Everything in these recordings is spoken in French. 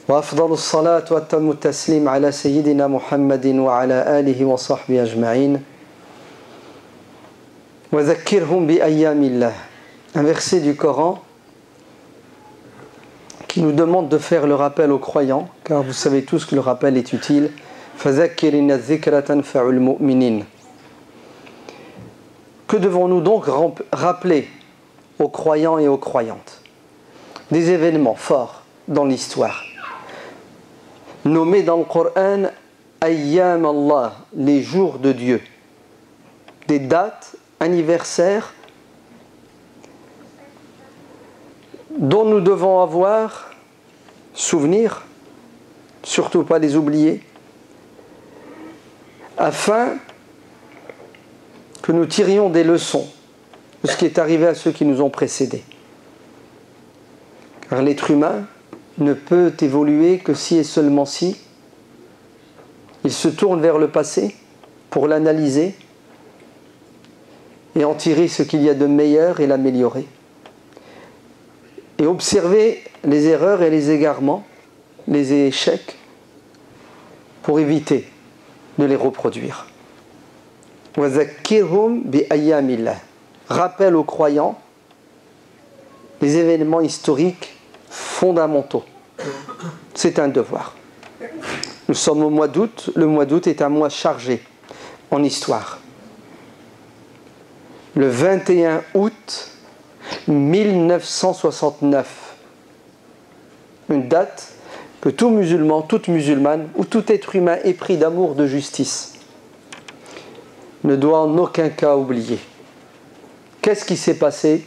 وأفضل الصلاة وأتم التسليم على سيدنا محمد وعلى آله وصحبه أجمعين وذكرهم بأيام الله. Un verset du Coran qui nous demande de faire le rappel aux croyants, car vous savez tous que le rappel est utile. فذكر إن الذكرى تنفع المؤمنين. Que devons-nous donc rappeler aux croyants et aux croyantes? Des événements forts dans l'histoire, nommés dans le Coran Ayyam Allah, les jours de Dieu, des dates anniversaires dont nous devons avoir souvenir, surtout pas les oublier, afin que nous tirions des leçons de ce qui est arrivé à ceux qui nous ont précédés. Car l'être humain ne peut évoluer que si et seulement si il se tourne vers le passé pour l'analyser et en tirer ce qu'il y a de meilleur et l'améliorer. Et observer les erreurs et les égarements, les échecs, pour éviter de les reproduire. وَذَكِّرْهُمْ بِأَيَّامِ اللَّهِ. Rappel aux croyants les événements historiques fondamentaux. C'est un devoir. Nous sommes au mois d'août. Le mois d'août est un mois chargé en histoire. Le 21 août 1969, une date que tout musulman, toute musulmane ou tout être humain épris d'amour, de justice ne doit en aucun cas oublier. Qu'est-ce qui s'est passé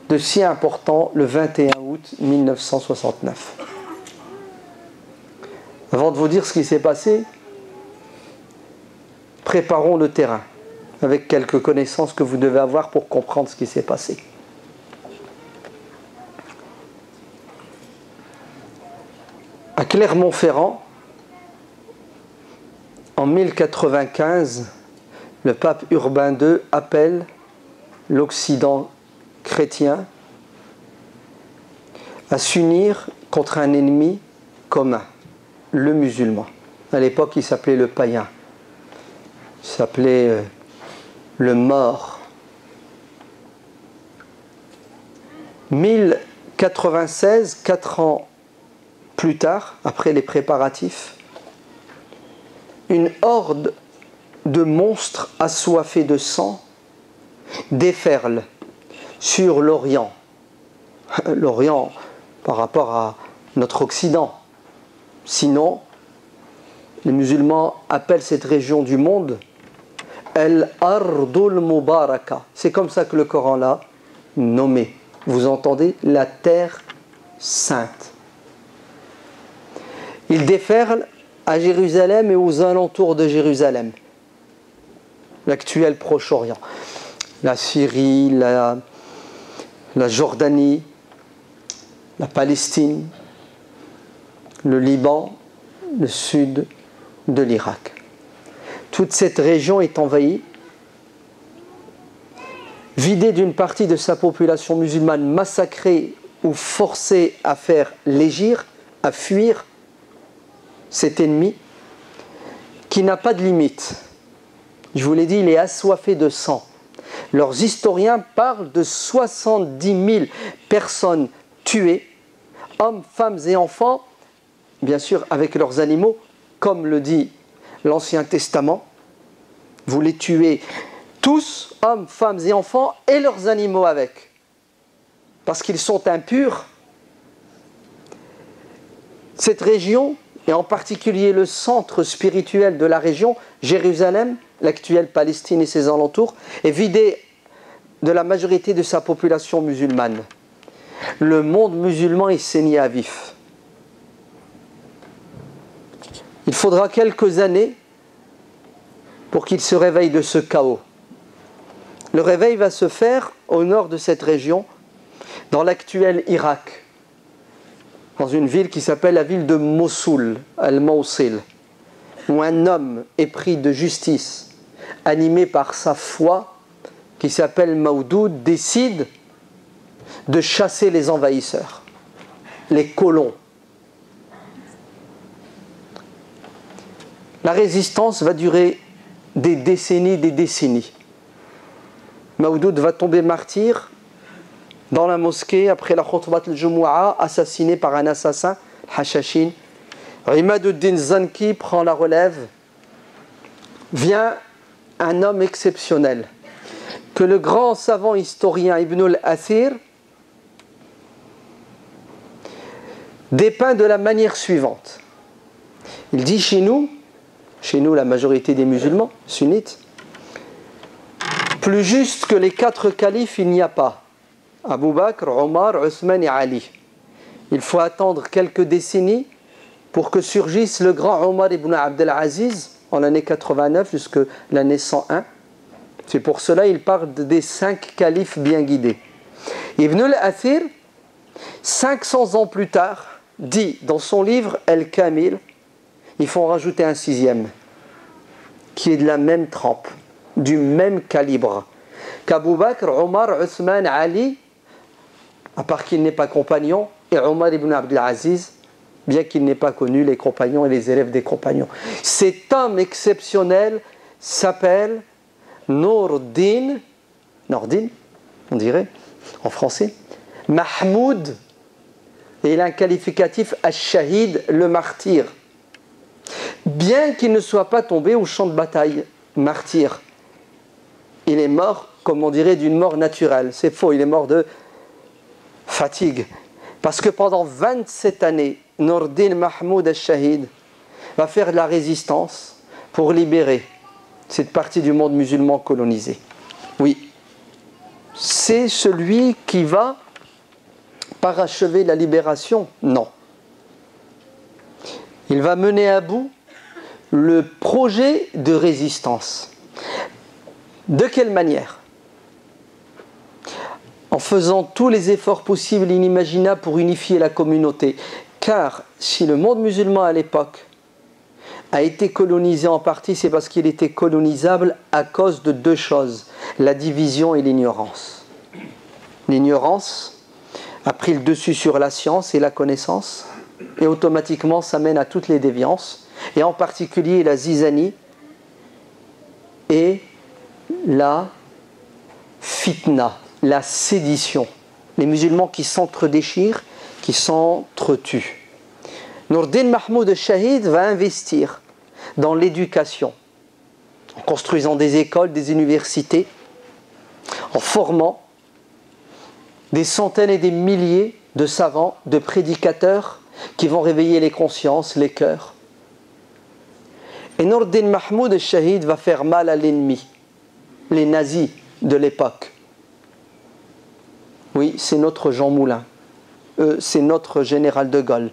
de si important le 21 août 1969? Avant de vous dire ce qui s'est passé, préparons le terrain avec quelques connaissances que vous devez avoir pour comprendre ce qui s'est passé. À Clermont-Ferrand, en 1095, le pape Urbain II appelle l'Occident chrétien à s'unir contre un ennemi commun, le musulman. À l'époque, il s'appelait le païen, il s'appelait le mort. 1096, 4 ans plus tard, après les préparatifs, une horde de monstres assoiffés de sang déferle sur l'Orient. L'Orient par rapport à notre Occident. Sinon, les musulmans appellent cette région du monde Al-Ardul Mubaraka. C'est comme ça que le Coran l'a nommé. Vous entendez? La terre sainte. Il déferle à Jérusalem et aux alentours de Jérusalem, l'actuel Proche-Orient, la Syrie, la Jordanie, la Palestine, le Liban, le sud de l'Irak. Toute cette région est envahie, vidée d'une partie de sa population musulmane, massacrée ou forcée à faire légir, à fuir cet ennemi qui n'a pas de limite. Je vous l'ai dit, il est assoiffé de sang. Leurs historiens parlent de 70 000 personnes tuées, hommes, femmes et enfants, bien sûr avec leurs animaux, comme le dit l'Ancien Testament. Vous les tuez tous, hommes, femmes et enfants, et leurs animaux avec, parce qu'ils sont impurs. Cette région, et en particulier le centre spirituel de la région, Jérusalem, l'actuelle Palestine et ses alentours, est vidée de la majorité de sa population musulmane. Le monde musulman est saigné à vif. Il faudra quelques années pour qu'il se réveille de ce chaos. Le réveil va se faire au nord de cette région, dans l'actuel Irak, dans une ville qui s'appelle la ville de Mossoul, Al-Mawsil, où un homme épris de justice, animé par sa foi, qui s'appelle Mawdoud, décide de chasser les envahisseurs, les colons, La résistance va durer des décennies. Mawdoud va tomber martyr dans la mosquée après la khutbat al-Jumu'ah, assassiné par un assassin, Hashashin. Imaduddin Zanki prend la relève. Vient un homme exceptionnel que le grand savant historien Ibn al-Athir dépeint de la manière suivante. Il dit chez nous la majorité des musulmans sunnites, plus juste que les 4 califes il n'y a pas. Abu Bakr, Omar, Othman et Ali. Il faut attendre quelques décennies pour que surgisse le grand Omar ibn Abdel Aziz en l'année 89 jusqu'à l'année 101. C'est pour cela qu'il parle des 5 califes bien guidés. Ibn al-Athir, 500 ans plus tard, dit dans son livre Al-Kamil, il faut en rajouter un 6e, qui est de la même trempe, du même calibre, qu'Abu Bakr, Omar, Othman, Ali, à part qu'il n'est pas compagnon, et Omar ibn Abdel Aziz, bien qu'il n'ait pas connu les compagnons et les élèves des compagnons. Cet homme exceptionnel s'appelle Nourdin, on dirait, en français, Mahmoud, et il a un qualificatif Ash-Shahid, le martyr. Bien qu'il ne soit pas tombé au champ de bataille, martyr, il est mort, comme on dirait, d'une mort naturelle. C'est faux, il est mort de fatigue. Parce que pendant 27 années, Nourdin Mahmoud al-Shahid va faire de la résistance pour libérer cette partie du monde musulman colonisé. Oui, c'est celui qui va parachever la libération? Non. Il va mener à bout le projet de résistance. De quelle manière? En faisant tous les efforts possibles et inimaginables pour unifier la communauté. Car si le monde musulman à l'époque a été colonisé en partie, c'est parce qu'il était colonisable à cause de 2 choses, la division et l'ignorance. L'ignorance a pris le dessus sur la science et la connaissance, et automatiquement ça mène à toutes les déviances, et en particulier la zizanie et la fitna, la sédition. Les musulmans qui s'entre-déchirent, qui s'entretuent. Nourdin Mahmoud al-Shahid va investir dans l'éducation, en construisant des écoles, des universités, en formant des centaines et des milliers de savants, de prédicateurs qui vont réveiller les consciences, les cœurs. Et Nourdin Mahmoud al-Shahid va faire mal à l'ennemi, les nazis de l'époque. Oui, c'est notre Jean Moulin, c'est notre général de Gaulle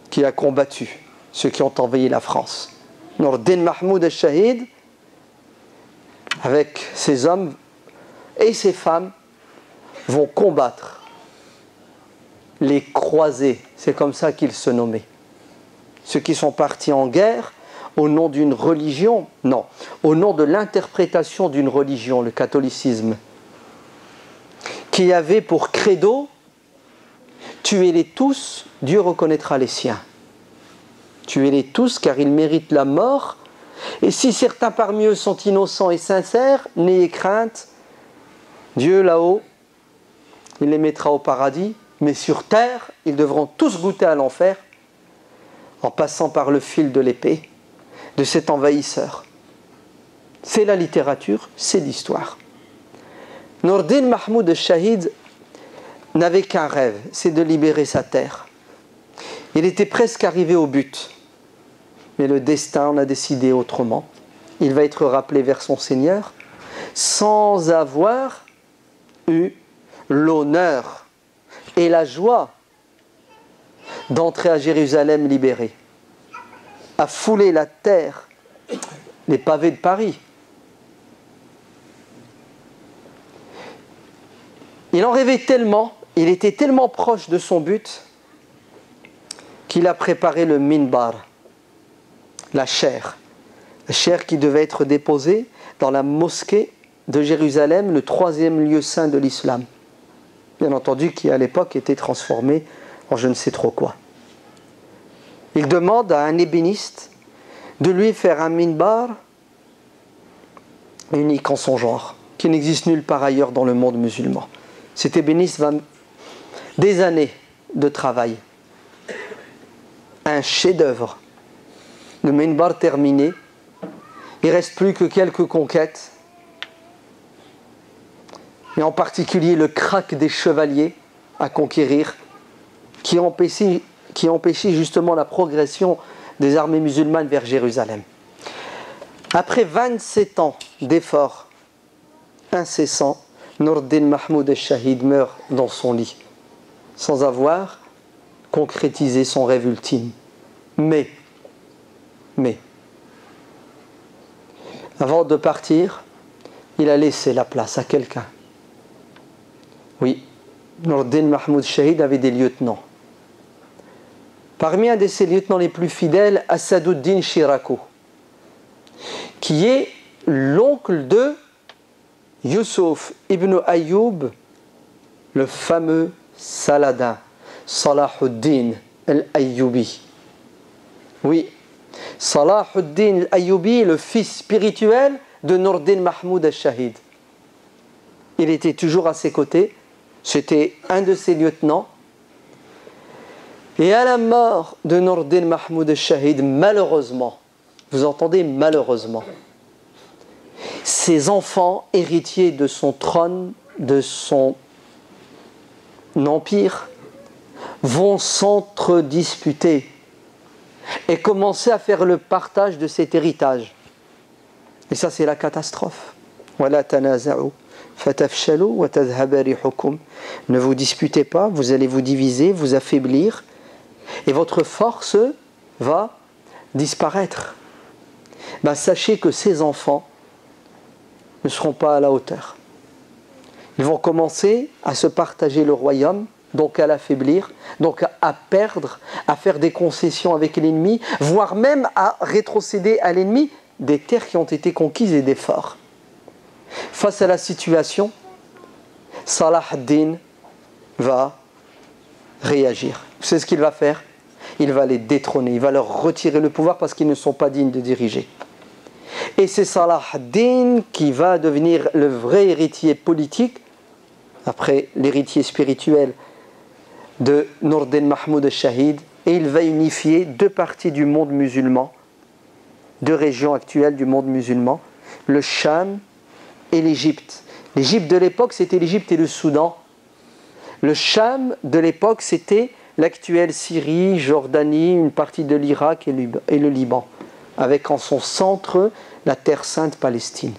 qui a combattu ceux qui ont envahi la France. Nourdin Mahmoud al-Shahid, avec ses hommes et ses femmes, vont combattre les croisés, c'est comme ça qu'ils se nommaient. Ceux qui sont partis en guerre au nom d'une religion, non, au nom de l'interprétation d'une religion, le catholicisme, qui avait pour credo « Tuez-les tous, Dieu reconnaîtra les siens ». Tuez-les tous car ils méritent la mort, et si certains parmi eux sont innocents et sincères, n'ayez crainte, Dieu là-haut, il les mettra au paradis, mais sur terre, ils devront tous goûter à l'enfer en passant par le fil de l'épée de cet envahisseur. C'est la littérature, c'est l'histoire. Nourdin Mahmoud al-Shahid n'avait qu'un rêve, c'est de libérer sa terre. Il était presque arrivé au but, mais le destin en a décidé autrement. Il va être rappelé vers son Seigneur sans avoir eu l'honneur et la joie d'entrer à Jérusalem libéré, à fouler la terre, les pavés de Paris. Il en rêvait tellement, il était tellement proche de son but qu'il a préparé le minbar, la chaire qui devait être déposée dans la mosquée de Jérusalem, le 3e lieu saint de l'islam. Bien entendu, qui à l'époque était transformé en je ne sais trop quoi. Il demande à un ébéniste de lui faire un minbar unique en son genre, qui n'existe nulle part ailleurs dans le monde musulman. C'était des années de travail, un chef-d'œuvre. Le minbar terminé, il ne reste plus que quelques conquêtes, et en particulier le crack des chevaliers à conquérir, qui empêchait justement la progression des armées musulmanes vers Jérusalem. Après 27 ans d'efforts incessants, Nur-Din Mahmoud al-Shahid meurt dans son lit, sans avoir concrétisé son rêve ultime. Mais, avant de partir, il a laissé la place à quelqu'un. Oui, Nur-Din Mahmoud al-Shahid avait des lieutenants. Parmi un de ses lieutenants les plus fidèles, Assaduddin Shirako, qui est l'oncle de Yusuf ibn Ayyub, le fameux Saladin, Salahuddin al-Ayyubi. Oui, Salahuddin al-Ayyubi est le fils spirituel de Nur-Din Mahmoud al-Shahid. Il était toujours à ses côtés, c'était un de ses lieutenants. Et à la mort de Nur-Din Mahmoud al-Shahid, malheureusement, vous entendez, malheureusement, ses enfants héritiers de son trône, de son empire, vont s'entre-disputer et commencer à faire le partage de cet héritage. Et ça, c'est la catastrophe. وَلَا تَنَازَعُوا فَتَفْشَلُوا وَتَذْهَبَ رِيحُكُمْ. Ne vous disputez pas, vous allez vous diviser, vous affaiblir, et votre force va disparaître. Sachez que ces enfants ne seront pas à la hauteur. Ils vont commencer à se partager le royaume, donc à l'affaiblir, donc à perdre, à faire des concessions avec l'ennemi, voire même à rétrocéder à l'ennemi des terres qui ont été conquises et des forts. Face à la situation, Salah ad-Din va réagir. Vous savez ce qu'il va faire? Il va les détrôner, il va leur retirer le pouvoir parce qu'ils ne sont pas dignes de diriger. Et c'est Salah ad-Din qui va devenir le vrai héritier politique, après l'héritier spirituel de Nur-Din Mahmoud al-Shahid, et il va unifier deux parties du monde musulman, deux régions actuelles du monde musulman, le Cham et l'Égypte. L'Égypte de l'époque, c'était l'Égypte et le Soudan. Le Cham de l'époque, c'était l'actuelle Syrie, Jordanie, une partie de l'Irak et le Liban, avec en son centre la Terre Sainte Palestine.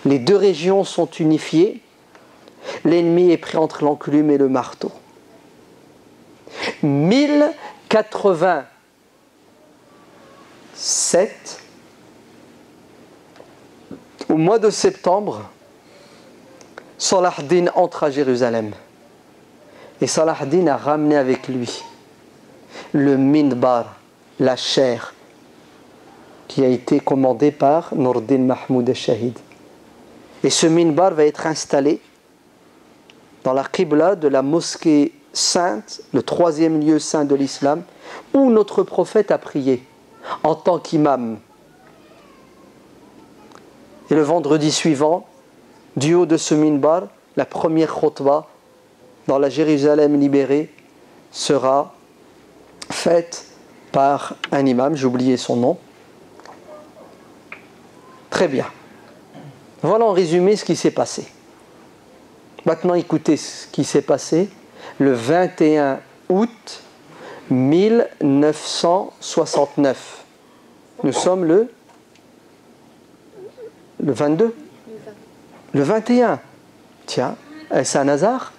Les deux régions sont unifiées, l'ennemi est pris entre l'enclume et le marteau. 1087, au mois de septembre, Salah ad-Din entre à Jérusalem. Et Salah ad-Din a ramené avec lui le minbar, la chaire, qui a été commandée par Nur-Din Mahmoud al-Shahid. Et ce minbar va être installé dans la qibla de la mosquée sainte, le troisième lieu saint de l'islam, où notre prophète a prié en tant qu'imam. Et le vendredi suivant, du haut de ce minbar, la première khutbah dans la Jérusalem libérée sera faite par un imam, j'ai oublié son nom. Très bien. Voilà en résumé ce qui s'est passé. Maintenant écoutez ce qui s'est passé le 21 août 1969. Nous sommes le 22 ? Le 21. Tiens, est-ce un hasard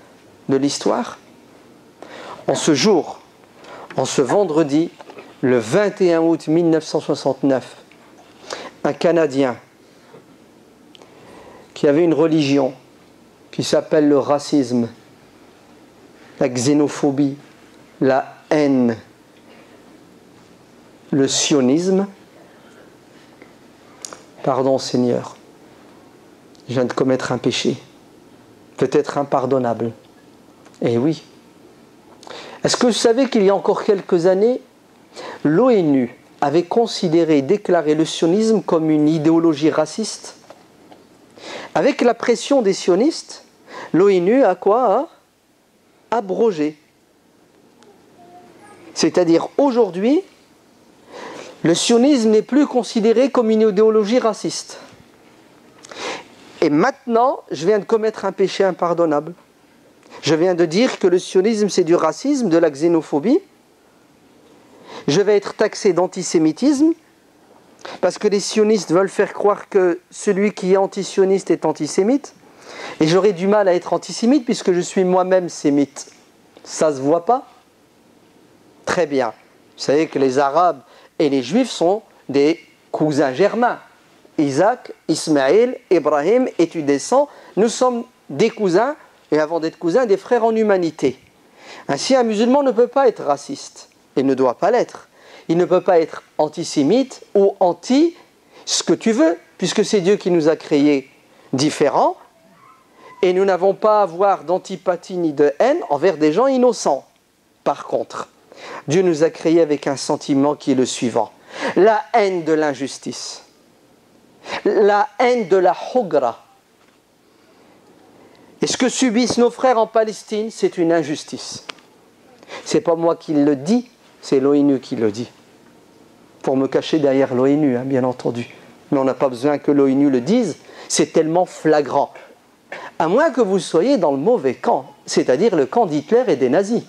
de l'histoire? En ce jour, en ce vendredi, le 21 août 1969, un Canadien qui avait une religion qui s'appelle le racisme, la xénophobie, la haine, le sionisme. Pardon Seigneur, je viens de commettre un péché, peut-être impardonnable. Eh oui. Est-ce que vous savez qu'il y a encore quelques années, l'ONU avait considéré, déclaré le sionisme comme une idéologie raciste. Avec la pression des sionistes, l'ONU a quoi? A abrogé. C'est-à-dire aujourd'hui, le sionisme n'est plus considéré comme une idéologie raciste. Et maintenant, je viens de commettre un péché impardonnable. Je viens de dire que le sionisme c'est du racisme, de la xénophobie. Je vais être taxé d'antisémitisme parce que les sionistes veulent faire croire que celui qui est antisioniste est antisémite. Et j'aurai du mal à être antisémite puisque je suis moi-même sémite. Ça se voit pas? Très bien. Vous savez que les Arabes et les Juifs sont des cousins germains. Isaac, Ismaël, Ibrahim, et tu descends, nous sommes des cousins, et avant d'être cousins, des frères en humanité. Ainsi, un musulman ne peut pas être raciste, et ne doit pas l'être. Il ne peut pas être antisémite ou anti ce que tu veux, puisque c'est Dieu qui nous a créés différents, et nous n'avons pas à avoir d'antipathie ni de haine envers des gens innocents. Par contre, Dieu nous a créés avec un sentiment qui est le suivant: la haine de l'injustice. La haine de la hugra. Et ce que subissent nos frères en Palestine, c'est une injustice. C'est pas moi qui le dis, c'est l'ONU qui le dit. Pour me cacher derrière l'ONU, hein, bien entendu. Mais on n'a pas besoin que l'ONU le dise, c'est tellement flagrant. À moins que vous soyez dans le mauvais camp, c'est-à-dire le camp d'Hitler et des nazis,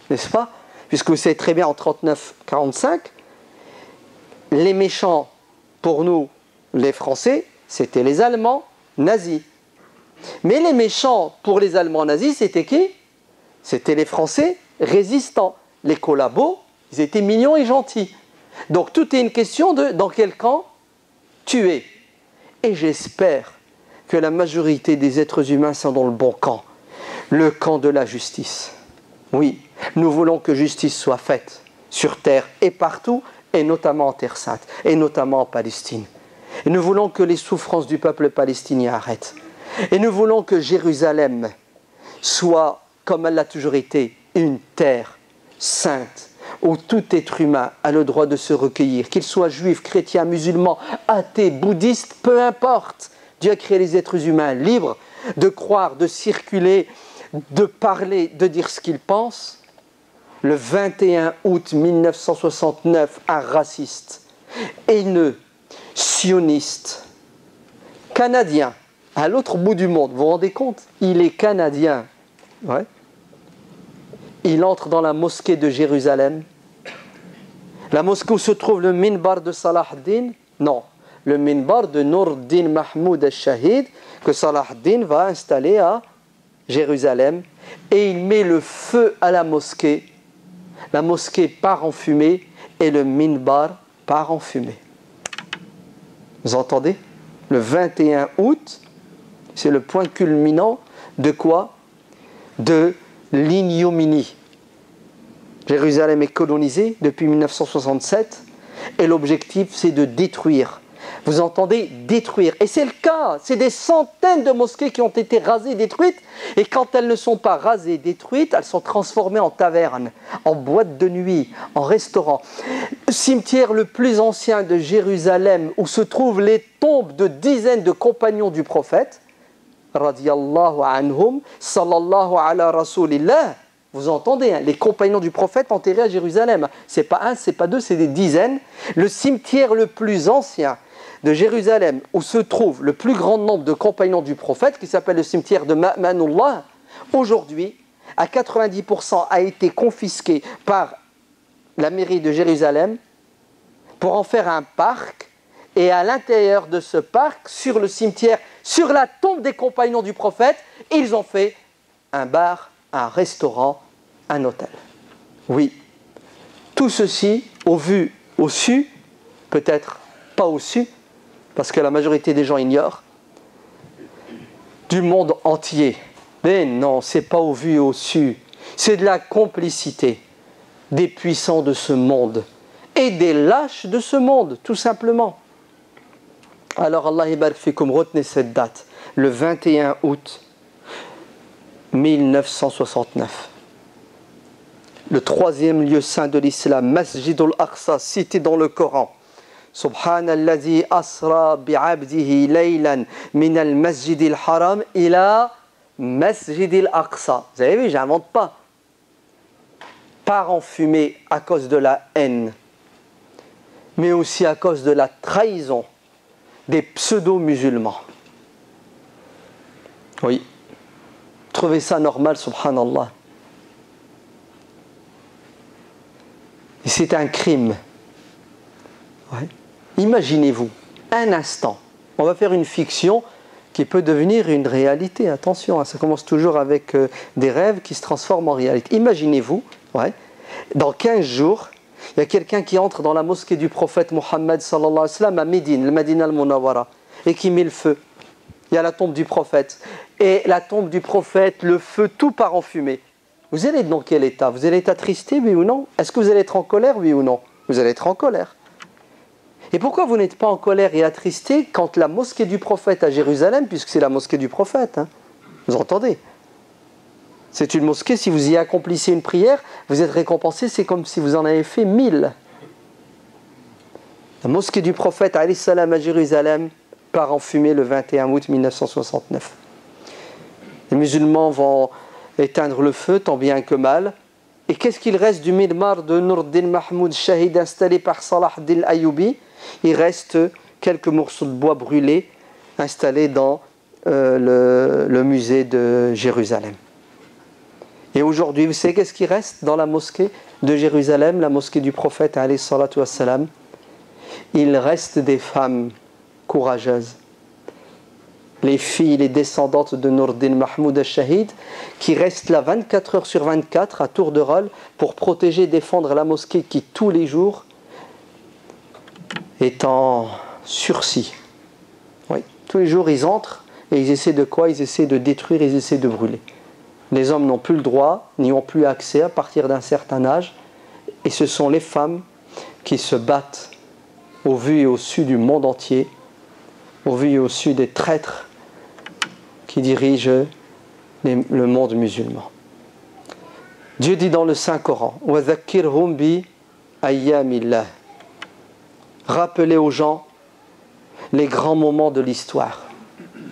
n'est-ce pas? Puisque vous savez très bien, en 1939-1945, les méchants, pour nous, les Français, c'était les Allemands nazis. Mais les méchants pour les Allemands nazis, c'était qui? C'était les Français résistants. Les collabos, ils étaient mignons et gentils. Donc tout est une question de dans quel camp tu es. Et j'espère que la majorité des êtres humains sont dans le bon camp. Le camp de la justice. Oui, nous voulons que justice soit faite sur terre et partout, et notamment en Terre Sainte, et notamment en Palestine. Et nous voulons que les souffrances du peuple palestinien arrêtent. Et nous voulons que Jérusalem soit, comme elle l'a toujours été, une terre sainte, où tout être humain a le droit de se recueillir, qu'il soit juif, chrétien, musulman, athée, bouddhiste, peu importe. Dieu a créé les êtres humains libres de croire, de circuler, de parler, de dire ce qu'ils pensent. Le 21 août 1969, un raciste, haineux, sioniste, canadien, à l'autre bout du monde, vous vous rendez compte? Il est canadien. Ouais. Il entre dans la mosquée de Jérusalem. La mosquée où se trouve le minbar de Salah ad-Din? Non, le minbar de Nour-Din Mahmoud al-Shahid, que Salah ad-Din va installer à Jérusalem. Et il met le feu à la mosquée. La mosquée part en fumée et le minbar part en fumée. Vous entendez? Le 21 août, c'est le point culminant de quoi? De l'ignominie. Jérusalem est colonisée depuis 1967 et l'objectif c'est de détruire. Vous entendez? Détruire. Et c'est le cas. C'est des centaines de mosquées qui ont été rasées, détruites. Et quand elles ne sont pas rasées, détruites, elles sont transformées en tavernes, en boîtes de nuit, en restaurants. Le cimetière le plus ancien de Jérusalem, où se trouvent les tombes de dizaines de compagnons du prophète, radiyallahu anhum, sallallahu ala rasulillah. Vous entendez, hein, les compagnons du prophète enterrés à Jérusalem. C'est pas un, c'est pas deux, c'est des dizaines. Le cimetière le plus ancien de Jérusalem, où se trouve le plus grand nombre de compagnons du prophète, qui s'appelle le cimetière de Ma'manullah, aujourd'hui, à 90%, a été confisqué par la mairie de Jérusalem pour en faire un parc. Et à l'intérieur de ce parc, sur le cimetière, sur la tombe des compagnons du prophète, ils ont fait un bar, un restaurant, un hôtel. Oui, tout ceci, au vu, au su, peut-être pas au su, parce que la majorité des gens ignorent, du monde entier. Mais non, c'est pas au vu et au su, c'est de la complicité des puissants de ce monde et des lâches de ce monde, tout simplement. Alors Allah ibarak fikum, retenez cette date, le 21 août 1969. le troisième lieu saint de l'islam, Masjid al-Aqsa, cité dans le Coran. Subhanalladhi asra bi'abdihi laylan min al-masjid al-haram ila Masjid al-Aqsa. Vous avez vu, j'invente pas. Part en fumée à cause de la haine, mais aussi à cause de la trahison des pseudo-musulmans. Oui. Trouvez ça normal, subhanallah. Et c'est un crime. Ouais. Imaginez-vous, un instant, on va faire une fiction qui peut devenir une réalité. Attention, hein, ça commence toujours avec des rêves qui se transforment en réalité. Imaginez-vous, ouais, dans 15 jours, il y a quelqu'un qui entre dans la mosquée du prophète Mohammed sallallahu alayhi wa sallam à Médine, le Madina al-Munawwara, et qui met le feu. Il y a la tombe du prophète. Et la tombe du prophète, le feu, tout part en fumée. Vous allez être dans quel état? Vous allez être attristé, oui ou non? Est-ce que vous allez être en colère, oui ou non? Vous allez être en colère. Et pourquoi vous n'êtes pas en colère et attristé quand la mosquée du prophète à Jérusalem, puisque c'est la mosquée du prophète, hein, vous entendez? C'est une mosquée, si vous y accomplissez une prière, vous êtes récompensé, c'est comme si vous en avez fait 1000. La mosquée du prophète alayhi salam à Jérusalem part en fumée le 21 août 1969. Les musulmans vont éteindre le feu, tant bien que mal. Et qu'est-ce qu'il reste du Midmar de Nour-Din Mahmoud Shahid installé par Salah Din Ayyubi? Il reste quelques morceaux de bois brûlés installés dans le musée de Jérusalem. Et aujourd'hui, vous savez qu'est-ce qui reste dans la mosquée de Jérusalem, la mosquée du prophète alayhi salatu wassalam? Il reste des femmes courageuses. Les filles, les descendantes de Nour-Din Mahmoud al-Shahid, qui restent là 24 heures sur 24 à tour de rôle pour protéger et défendre la mosquée qui tous les jours est en sursis. Oui, tous les jours ils entrent et ils essaient de quoi? Ils essaient de détruire, ils essaient de brûler. Les hommes n'ont plus le droit, n'y ont plus accès à partir d'un certain âge, et ce sont les femmes qui se battent au vu et au su du monde entier, au vu et au su des traîtres qui dirigent le monde musulman. Dieu dit dans le Saint-Coran, وَذَكِّرْهُمْ بِأَيَّامِ اللَّهِ. Rappelez aux gens les grands moments de l'histoire,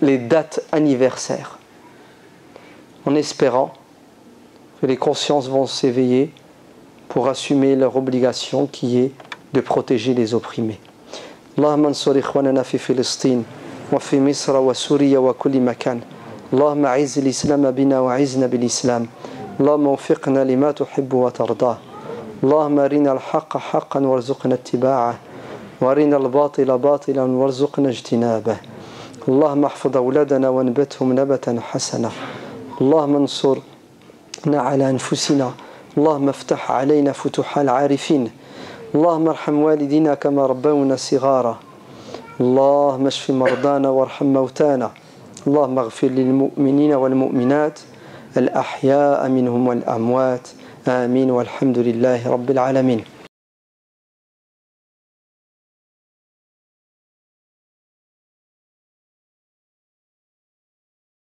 les dates anniversaires, en espérant que les consciences vont s'éveiller pour assumer leur obligation qui est de protéger les opprimés. اللهم انصر إخواننا في فلسطين وفي مصر وسوريا وكل مكان. اللهم أعز الإسلام بنا وأعزنا بالإسلام. اللهم وفقنا لما تحب وترضاه. اللهم أرنا الحق حقا وارزقنا اتباعه وأرنا الباطل باطلا وارزقنا اجتنابه. اللهم احفظ أولادنا وانبتهم نبتا حسنا. اللهم انصرنا على أنفسنا. اللهم افتح علينا فتوح العارفين. اللهم ارحم والدينا كما ربونا صغارا. اللهم اشف مرضانا وارحم موتانا. اللهم اغفر للمؤمنين والمؤمنات الأحياء منهم والأموات. آمين والحمد لله رب العالمين.